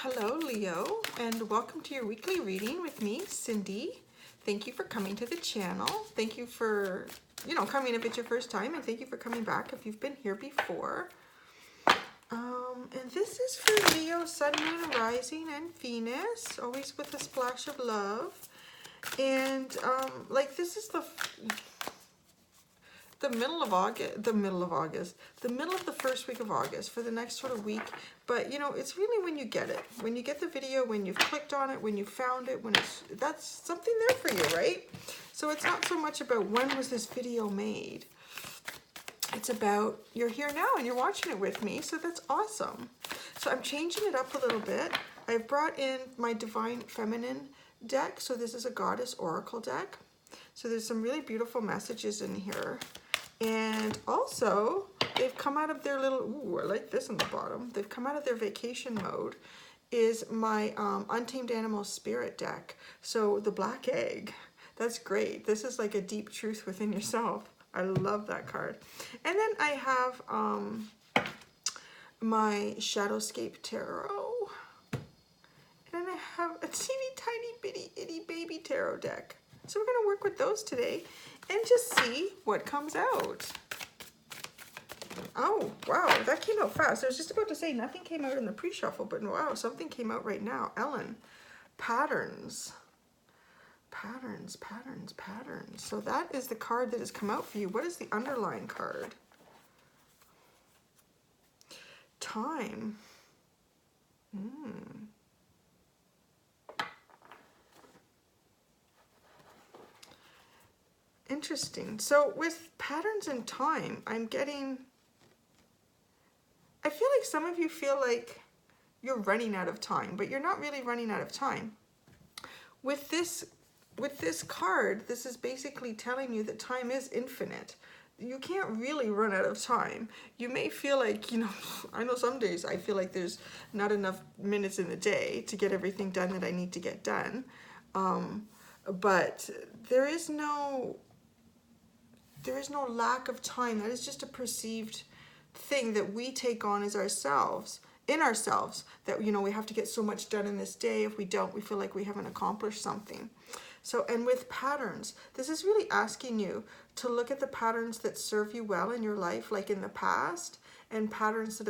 Hello, Leo, and welcome to your weekly reading with me, Cindy. Thank you for coming to the channel. Thank you for, coming if it's your first time, and thank you for coming back if you've been here before. And this is for Leo, Sun, Moon, Rising, and Venus, always with a splash of love. And, this is the middle of the first week of August for the next sort of week. But it's really when you get it, when you get the video, when you've clicked on it, when you found it, that's something there for you, right? So it's not so much about when was this video made. It's about you're here now and you're watching it with me, so that's awesome. So I'm changing it up a little bit. I've brought in my Divine Feminine deck. So this is a Goddess Oracle deck. So there's some really beautiful messages in here. And also, they've come out of their little, ooh, I like this on the bottom. They've come out of their vacation mode, is my Untamed Animal Spirit deck. So the Black Egg, that's great. This is like a deep truth within yourself. I love that card. And then I have my Shadowscape Tarot. And then I have a teeny tiny bitty itty baby tarot deck. So we're going to work with those today and just see what comes out. Oh, wow, that came out fast. I was just about to say nothing came out in the pre-shuffle, but wow, something came out right now. Ellen, patterns. Patterns, patterns, patterns. So that is the card that has come out for you. What is the underlying card? Time. Interesting. So with patterns and time, I feel like some of you feel like you're running out of time, but you're not really running out of time. With this card, this is basically telling you that time is infinite. You can't really run out of time. You may feel like, I know some days I feel like there's not enough minutes in the day to get everything done that I need to get done. But there is no lack of time. That is just a perceived thing that we take on as ourselves, that, we have to get so much done in this day. If we don't, we feel like we haven't accomplished something. So, and with patterns, this is really asking you to look at the patterns that serve you well in your life, like in the past, and patterns that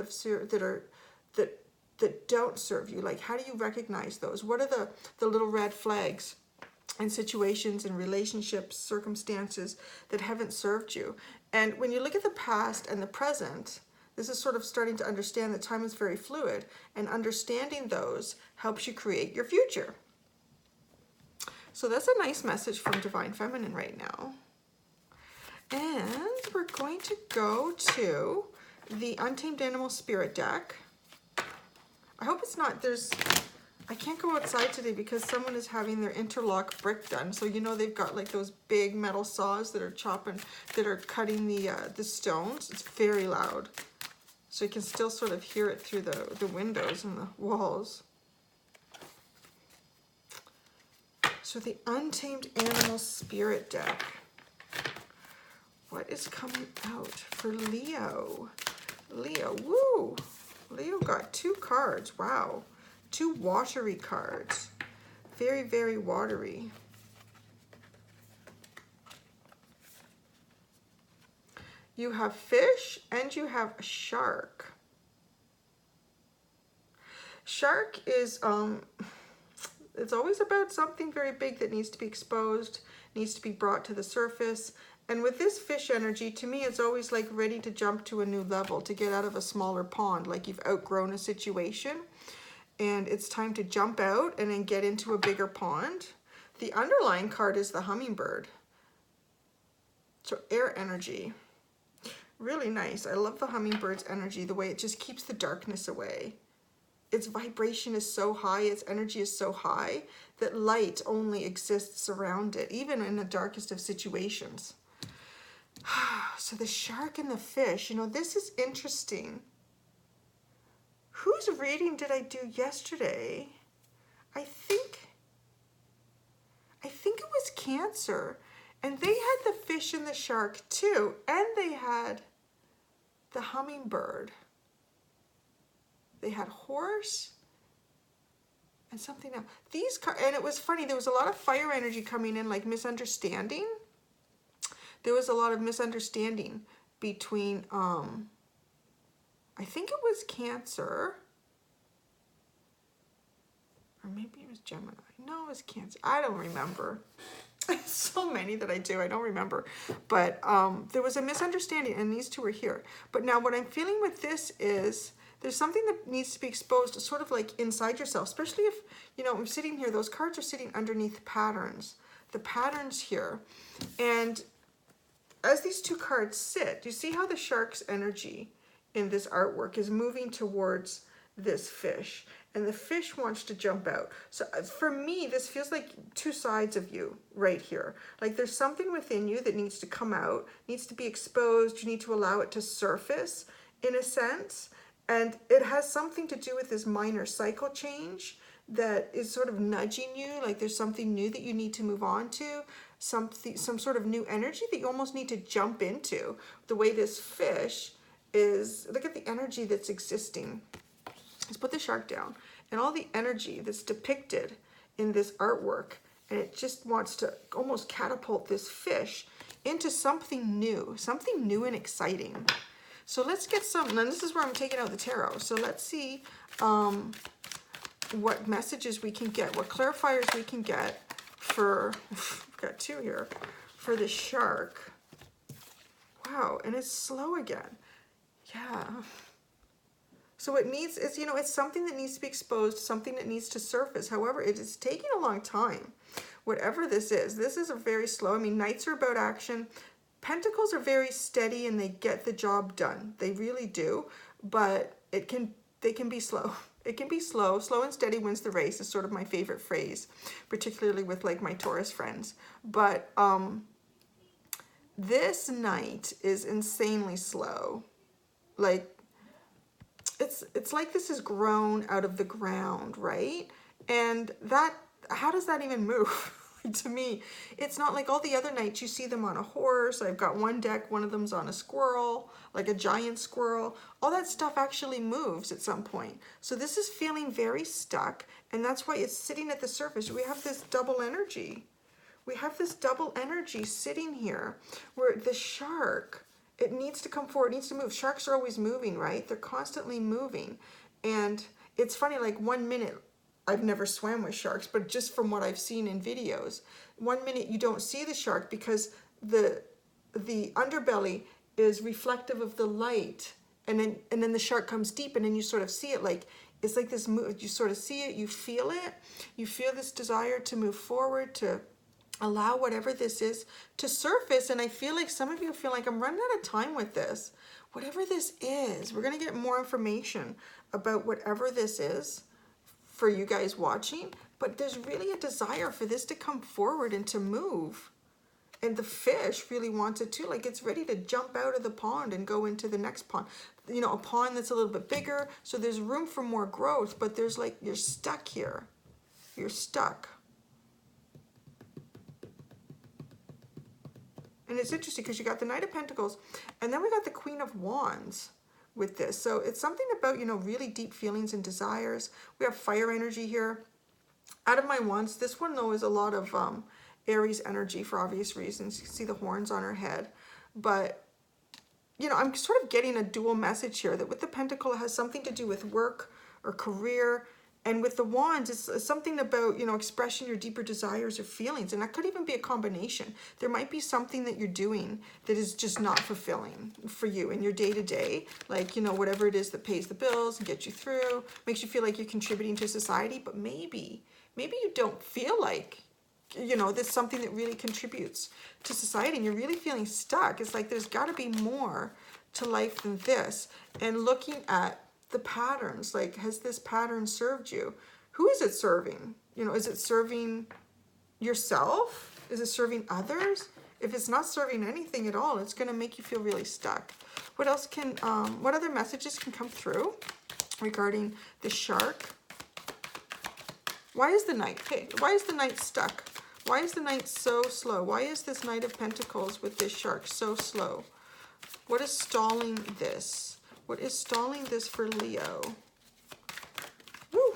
don't serve you. Like, how do you recognize those? What are the little red flags and situations and relationships, circumstances that haven't served you? And when you look at the past and the present, this is sort of starting to understand that time is very fluid, and understanding those helps you create your future. So that's a nice message from Divine Feminine right now. And we're going to go to the Untamed Animal Spirit deck. I hope it's not, I can't go outside today because someone is having their interlock brick done. So they've got like those big metal saws that are cutting the stones. It's very loud. So you can still sort of hear it through the windows and the walls. So the Untamed Animal Spirit deck. What is coming out for Leo? Leo, woo! Leo got 2 cards, wow. 2 watery cards. Very, very watery. You have fish and you have a shark. Shark is, it's always about something very big that needs to be exposed, needs to be brought to the surface. And with this fish energy, to me, it's always like ready to jump to a new level, to get out of a smaller pond, like you've outgrown a situation. And it's time to jump out and then get into a bigger pond. The underlying card is the hummingbird. So air energy. Really nice. I love the hummingbird's energy, the way it just keeps the darkness away. Its vibration is so high, its energy is so high, that light only exists around it, even in the darkest of situations. So the shark and the fish, this is interesting. Whose reading did I do yesterday? I think it was Cancer. And they had the fish and the shark too. And they had the hummingbird. They had horse and something else. These cards, and it was funny, there was a lot of fire energy coming in, like misunderstanding. There was a lot of misunderstanding between, I think it was Cancer, or maybe it was Gemini. No, it was Cancer. I don't remember. So many that I do, I don't remember. But there was a misunderstanding, and these two are here. But now what I'm feeling with this is there's something that needs to be exposed, sort of like inside yourself, especially if, you know, I'm sitting here, those cards are sitting underneath patterns, the patterns here. And as these two cards sit, you see how the shark's energy in this artwork is moving towards this fish, and the fish wants to jump out. So for me, this feels like two sides of you right here. Like there's something within you that needs to come out, needs to be exposed. You need to allow it to surface in a sense. And it has something to do with this minor cycle change that is sort of nudging you, like there's something new that you need to move on to, some sort of new energy that you almost need to jump into. The way this fish is, look at the energy that's existing. Let's put the shark down, and all the energy that's depicted in this artwork, and it just wants to almost catapult this fish into something new and exciting. So let's get some, and this is where I'm taking out the tarot. So let's see what messages we can get, what clarifiers we can get for, we've got two here, for the shark. Wow, and it's slow again. Yeah. So it needs, it's, you know, it's something that needs to be exposed, something that needs to surface. However, it is taking a long time. Whatever this is a very slow, I mean, Knights are about action. Pentacles are very steady and they get the job done. They really do, but they can be slow. It can be slow. Slow and steady wins the race is sort of my favorite phrase, particularly with like my Taurus friends. But this Knight is insanely slow. Like, it's like this has grown out of the ground, right? And that, how does that even move? To me, it's not like all the other Knights. You see them on a horse. I've got one deck, one of them's on a squirrel, like a giant squirrel. All that stuff actually moves at some point. So this is feeling very stuck, and that's why it's sitting at the surface. We have this double energy. We have this double energy sitting here where the shark, it needs to come forward, it needs to move. Sharks are always moving, right? They're constantly moving. And it's funny, like 1 minute, I've never swam with sharks, but just from what I've seen in videos, 1 minute you don't see the shark because the underbelly is reflective of the light, and then the shark comes deep, and then you sort of see it, like it's like this move. You sort of see it, you feel this desire to move forward, to allow whatever this is to surface. And I feel like some of you feel like I'm running out of time with this. Whatever this is, we're going to get more information about whatever this is for you guys watching, but there's really a desire for this to come forward and to move. And the fish really wants it too, like it's ready to jump out of the pond and go into the next pond. You know, a pond that's a little bit bigger, so there's room for more growth, but there's like, you're stuck here. You're stuck. And it's interesting because you got the Knight of Pentacles, and then we got the Queen of Wands with this. So it's something about, you know, really deep feelings and desires. We have fire energy here. Out of my wands, this one though is a lot of Aries energy for obvious reasons. You can see the horns on her head. But, you know, I'm sort of getting a dual message here that with the Pentacle, it has something to do with work or career. And with the Wands, it's something about, you know, expressing your deeper desires or feelings. And that could even be a combination. There might be something that you're doing that is just not fulfilling for you in your day-to-day. Like, you know, whatever it is that pays the bills and gets you through, makes you feel like you're contributing to society. But maybe you don't feel like, you know, there's something that really contributes to society and you're really feeling stuck. It's like there's got to be more to life than this. And looking at the patterns, like, has this pattern served you? Who is it serving? You know, is it serving yourself? Is it serving others? If it's not serving anything at all, it's going to make you feel really stuck. What else can, what other messages can come through regarding the shark? Why is the Knight, hey, why is the Knight stuck? Why is the Knight so slow? Why is this Knight of Pentacles with this shark so slow? What is stalling this? What is stalling this for Leo? Woo.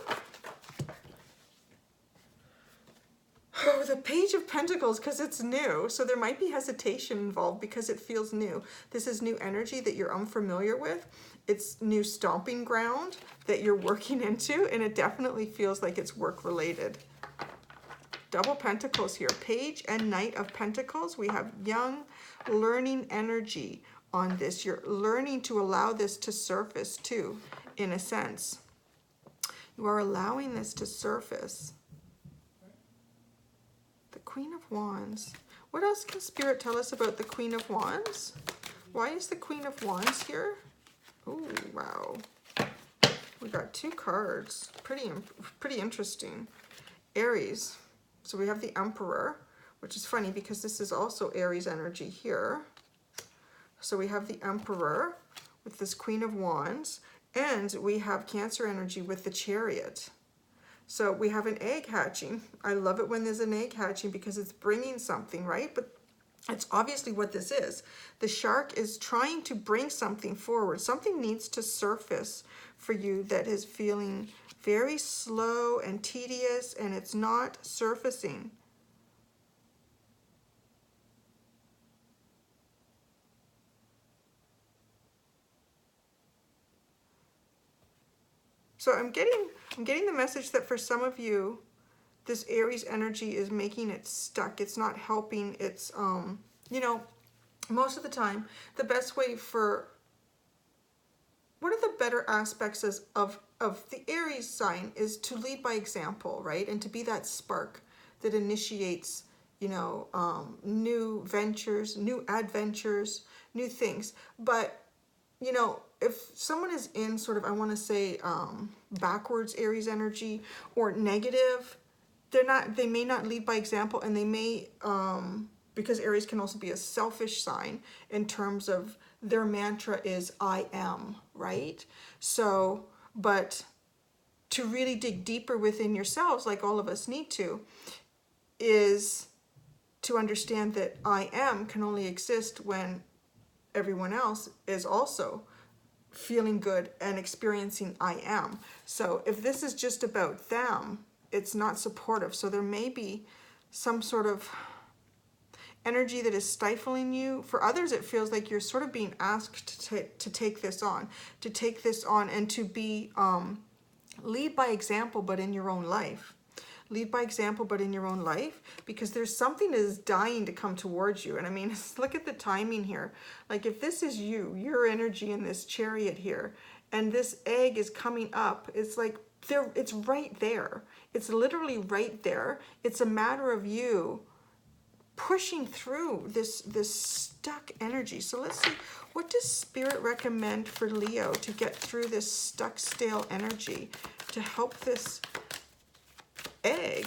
the Page of Pentacles, because it's new, so there might be hesitation involved because it feels new. This is new energy that you're unfamiliar with. It's new stomping ground that you're working into, and it definitely feels like it's work related. Double Pentacles here, Page and Knight of Pentacles. We have young learning energy on this. You're learning to allow this to surface too, in a sense. You are allowing this to surface. The Queen of Wands. What else can Spirit tell us about the Queen of Wands? Why is the Queen of Wands here? Oh, wow. We got 2 cards. Pretty interesting. Aries. So we have the Emperor, which is funny because this is also Aries energy here. So we have the Emperor with this Queen of Wands, and we have Cancer energy with the Chariot. So we have an egg hatching. I love it when there's an egg hatching because it's bringing something, right? But it's obviously what this is. The shark is trying to bring something forward. Something needs to surface for you that is feeling very slow and tedious, and it's not surfacing. So I'm getting the message that for some of you, this Aries energy is making it stuck. It's not helping. It's, you know, most of the time, the best way for, one of the better aspects of the Aries sign is to lead by example, right? And to be that spark that initiates, you know, new ventures, new adventures, new things. But, you know, if someone is in sort of, I want to say, backwards Aries energy or negative, they may not lead by example, and they may, because Aries can also be a selfish sign in terms of their mantra is I am, right? So, but to really dig deeper within yourselves, like all of us need to, is to understand that I am can only exist when everyone else is also feeling good and experiencing I am. So if this is just about them, it's not supportive. So there may be some sort of energy that is stifling you. For others, it feels like you're sort of being asked to take this on, and to be, lead by example, but in your own life. Lead by example, but in your own life, because there's something that is dying to come towards you. And I mean, look at the timing here. Like if this is you, your energy in this Chariot here, and this egg is coming up, it's like it's right there. It's literally right there. It's a matter of you pushing through this stuck energy. So let's see, what does Spirit recommend for Leo to get through this stuck, stale energy, to help this egg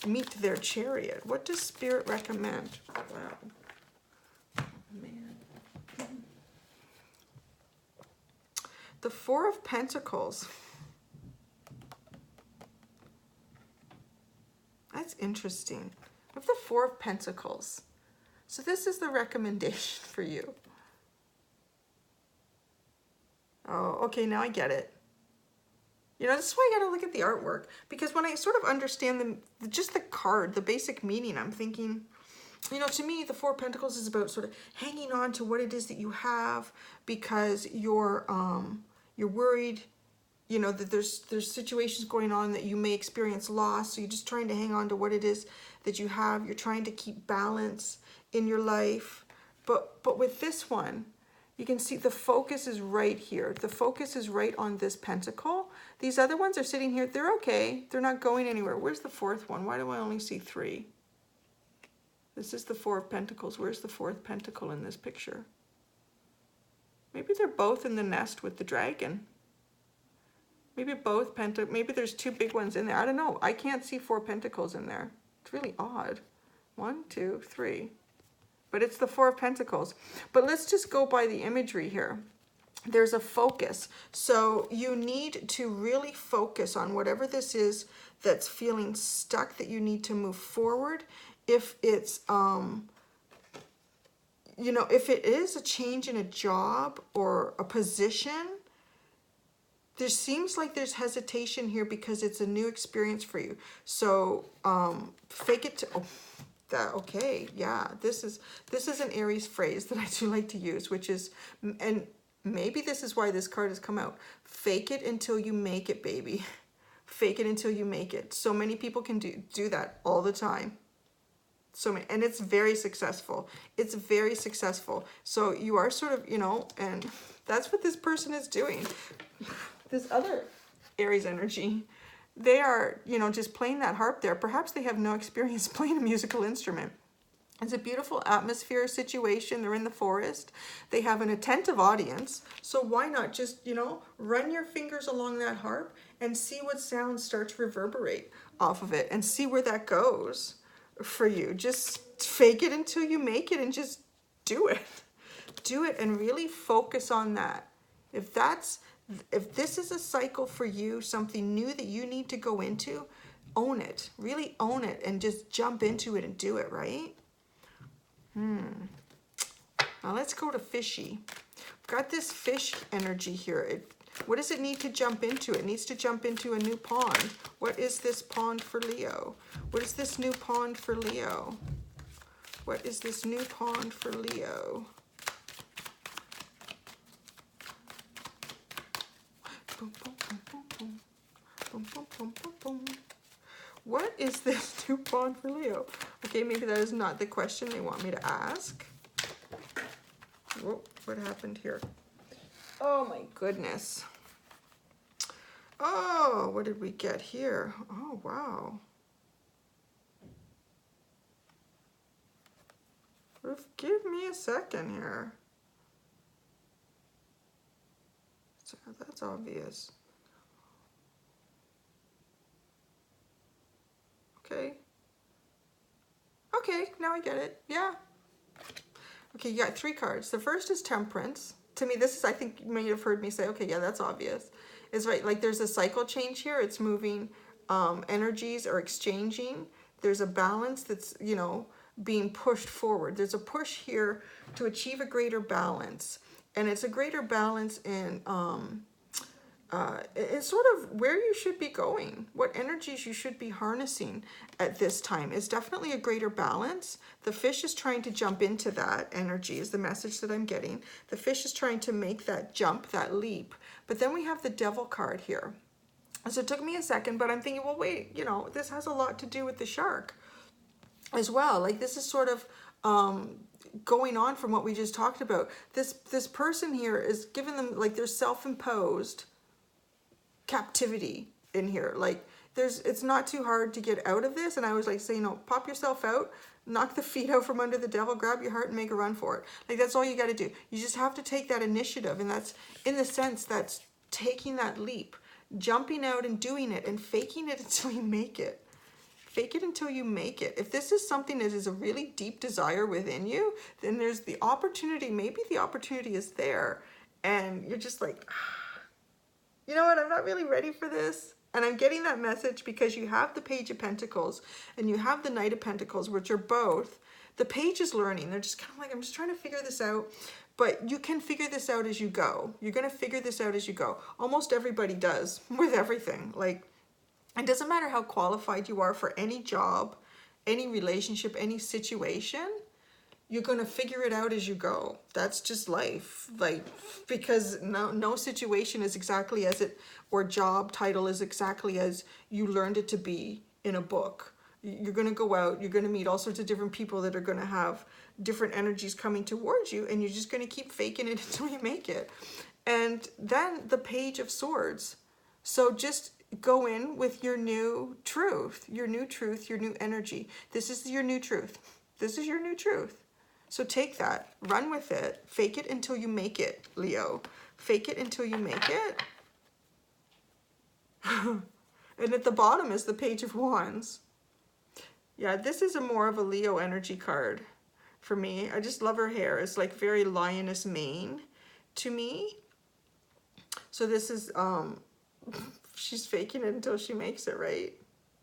meet their Chariot? What does Spirit recommend? Wow. Oh, man. The Four of Pentacles. That's interesting. We have the Four of Pentacles. So this is the recommendation for you. Oh, okay, now I get it. You know, this is why I gotta look at the artwork, because when I sort of understand just the card, the basic meaning, I'm thinking, you know, to me, the Four of Pentacles is about sort of hanging on to what it is that you have, because you're worried, you know, that there's situations going on that you may experience loss. So you're just trying to hang on to what it is that you have. You're trying to keep balance in your life. But with this one, you can see the focus is right here. The focus is right on this pentacle. These other ones are sitting here. They're okay. They're not going anywhere. Where's the fourth one? Why do I only see 3? This is the Four of Pentacles. Where's the fourth pentacle in this picture? Maybe they're both in the nest with the dragon. Maybe both maybe there's 2 big ones in there. I don't know. I can't see 4 pentacles in there. It's really odd. 1, 2, 3. But it's the Four of Pentacles. But let's just go by the imagery here. There's a focus. So you need to really focus on whatever this is that's feeling stuck, that you need to move forward. If it's, you know, if it is a change in a job or a position, there seems like there's hesitation here because it's a new experience for you. So fake it to, okay, yeah, this is an Aries phrase that I do like to use, which is, and maybe this is why this card has come out. Fake it until you make it, baby. Fake it until you make it. So many people can do that all the time. So many, and it's very successful. It's very successful. So you are sort of, you know, and that's what this person is doing. This other Aries energy, they are, you know, just playing that harp there. Perhaps they have no experience playing a musical instrument. It's a beautiful atmosphere situation. They're in the forest. They have an attentive audience. So why not just, you know, run your fingers along that harp and see what sounds start to reverberate off of it and see where that goes for you. Just fake it until you make it and just do it. Do it and really focus on that. If this is a cycle for you, something new that you need to go into, own it. Really own it and just jump into it and do it, right? Now let's go to fishy. We've got this fish energy here. What does it need to jump into? It needs to jump into a new pond. What is this pond for Leo? What is this new pond for Leo? What is this new pond for Leo? Boom, boom, boom, boom, boom. Boom, boom, boom, boom, boom. What is this new pond for Leo? Okay, maybe that is not the question they want me to ask. Whoa, what happened here? Oh my goodness. Oh, what did we get here? Oh, wow. Give me a second here. So that's obvious. Okay. Okay, now I get it. Yeah. Okay, you got 3 cards. The first is Temperance. To me, this is, I think you may have heard me say, okay, yeah, that's obvious. It's right, like there's a cycle change here. It's moving, energies are exchanging. There's a balance that's, you know, being pushed forward. There's a push here to achieve a greater balance. And it's a greater balance in, it's sort of where you should be going, what energies you should be harnessing at this time. Is definitely a greater balance. The fish is trying to jump into that energy is the message that I'm getting. The fish is trying to make that jump, that leap. But then we have the Devil card here. So it took me a second, but I'm thinking, well, wait, you know, this has a lot to do with the shark as well. Like this is sort of going on from what we just talked about. This person here is giving them like their self-imposed captivity in here. Like it's not too hard to get out of this. And I was like saying, no, pop yourself out, knock the feet out from under the devil, grab your heart and make a run for it. Like that's all you got to do. You just have to take that initiative. And that's in the sense that's taking that leap, jumping out and doing it and faking it until you make it. Fake it until you make it. If this is something that is a really deep desire within you, then there's the opportunity. Maybe the opportunity is there and you're just like, you know what, I'm not really ready for this. And I'm getting that message because you have the Page of Pentacles and you have the Knight of Pentacles, which are both, the Page is learning. They're just kind of like, I'm just trying to figure this out. But you can figure this out as you go. You're going to figure this out as you go. Almost everybody does with everything. Like, it doesn't matter how qualified you are for any job, any relationship, any situation. You're going to figure it out as you go. That's just life. Like, because no situation is exactly as it, or job title is exactly as you learned it to be in a book. You're going to go out, you're going to meet all sorts of different people that are going to have different energies coming towards you, and you're just going to keep faking it until you make it. And then the Page of Swords. So just go in with your new truth, your new energy. This is your new truth. This is your new truth. So take that, run with it, fake it until you make it, Leo. Fake it until you make it. And at the bottom is the Page of Wands. Yeah, this is more of a Leo energy card for me. I just love her hair. It's like very lioness mane to me. So this is, she's faking it until she makes it, right?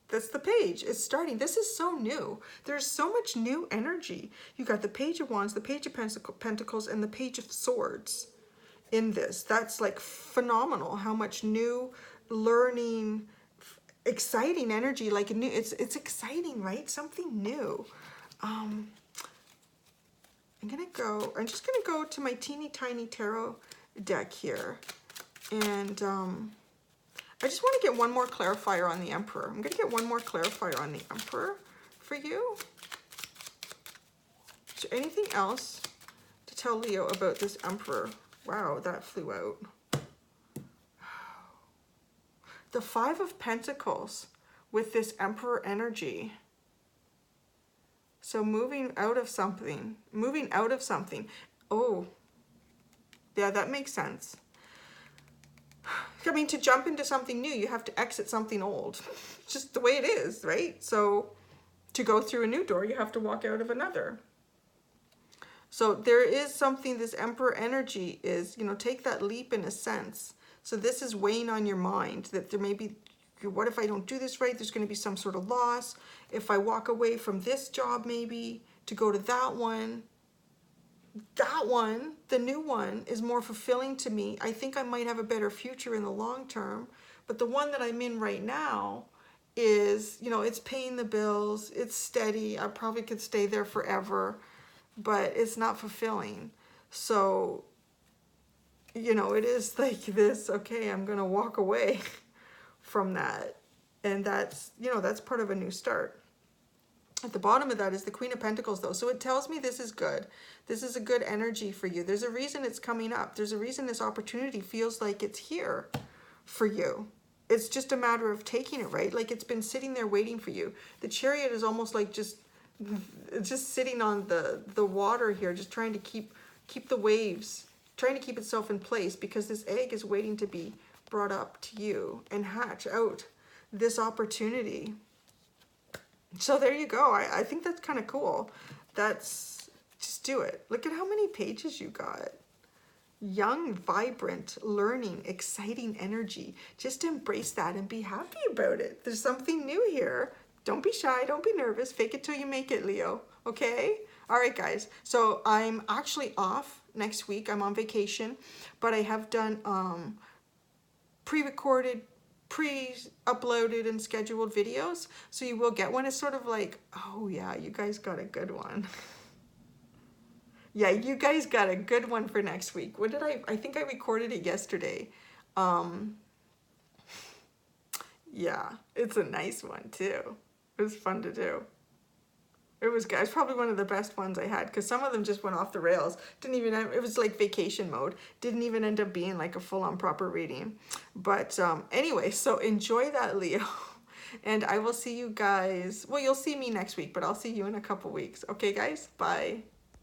That's the page. It's starting. This is so new. There's so much new energy. You got the Page of Wands, the Page of Pentacles, and the Page of Swords in this. That's like phenomenal how much new learning, exciting energy, like new, it's exciting, right? Something new. I'm just gonna go to my teeny tiny tarot deck here, and I just want to get one more clarifier on the Emperor. I'm gonna get one more clarifier on the Emperor for you. Is there anything else to tell Leo about this Emperor? Wow, that flew out. The Five of Pentacles with this Emperor energy. So moving out of something, Oh, yeah, that makes sense. I mean, to jump into something new, you have to exit something old. It's just the way it is, right? So to go through a new door, you have to walk out of another. So there is something, this Emperor energy is, you know, take that leap in a sense. So this is weighing on your mind that there may be, what if I don't do this right? There's going to be some sort of loss. If I walk away from this job, maybe to go to that one, the new one, is more fulfilling to me. I think I might have a better future in the long term. But the one that I'm in right now is, you know, it's paying the bills. It's steady. I probably could stay there forever, but it's not fulfilling. So, you know, it is like this, okay, I'm going to walk away from that. And that's, you know, that's part of a new start. At the bottom of that is the Queen of Pentacles, though. So it tells me this is good. This is a good energy for you. There's a reason it's coming up. There's a reason this opportunity feels like it's here for you. It's just a matter of taking it, right? Like it's been sitting there waiting for you. The Chariot is almost like just sitting on the water here, just trying to keep the waves, trying to keep itself in place, because this egg is waiting to be brought up to you and hatch out this opportunity. So there you go. I think that's kind of cool. That's, just do it. Look at how many pages you got. Young, vibrant, learning, exciting energy. Just embrace that and be happy about it. There's something new here. Don't be shy. Don't be nervous. Fake it till you make it, Leo. Okay? All right, guys. So I'm actually off next week. I'm on vacation, but I have done pre-recorded, pre-uploaded and scheduled videos, so you will get one. It's sort of like, oh yeah, you guys got a good one. Yeah, you guys got a good one for next week. What did I think I recorded it yesterday. Yeah, it's a nice one too. It was fun to do. It was probably one of the best ones I had, because some of them just went off the rails. Didn't even, it was like vacation mode. Didn't even end up being like a full-on proper reading. But anyway, so enjoy that, Leo. And I will see you guys, well, you'll see me next week, but I'll see you in a couple weeks. Okay, guys? Bye.